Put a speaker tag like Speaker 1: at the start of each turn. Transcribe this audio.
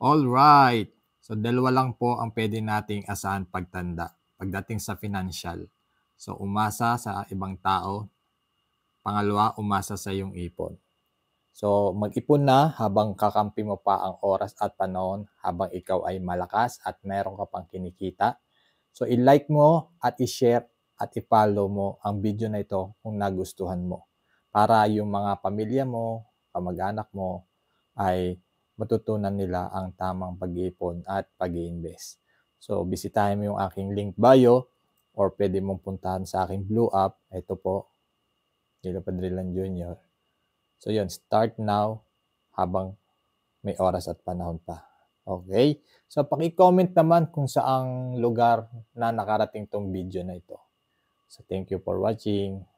Speaker 1: Alright. So, dalawa lang po ang pwede nating asahan pagtanda pagdating sa financial. So, umasa sa ibang tao. Pangalawa, umasa sa iyong ipon. So, mag-ipon na habang kakampi mo pa ang oras at panahon habang ikaw ay malakas at meron ka pang kinikita. So, i-like mo at i-share at i-follow mo ang video na ito kung nagustuhan mo. Para yung mga pamilya mo, kamag-anak mo, ay matutunan nila ang tamang pag-iipon at pag-iinvest. So, bisitahin mo yung aking link bio or pwede mong puntahan sa aking Blue App. Ito po, Gilo Padrilan Jr. So, yun, start now habang may oras at panahon pa. Okay? So, paki-comment naman kung saang lugar na nakarating tong video na ito. So, thank you for watching.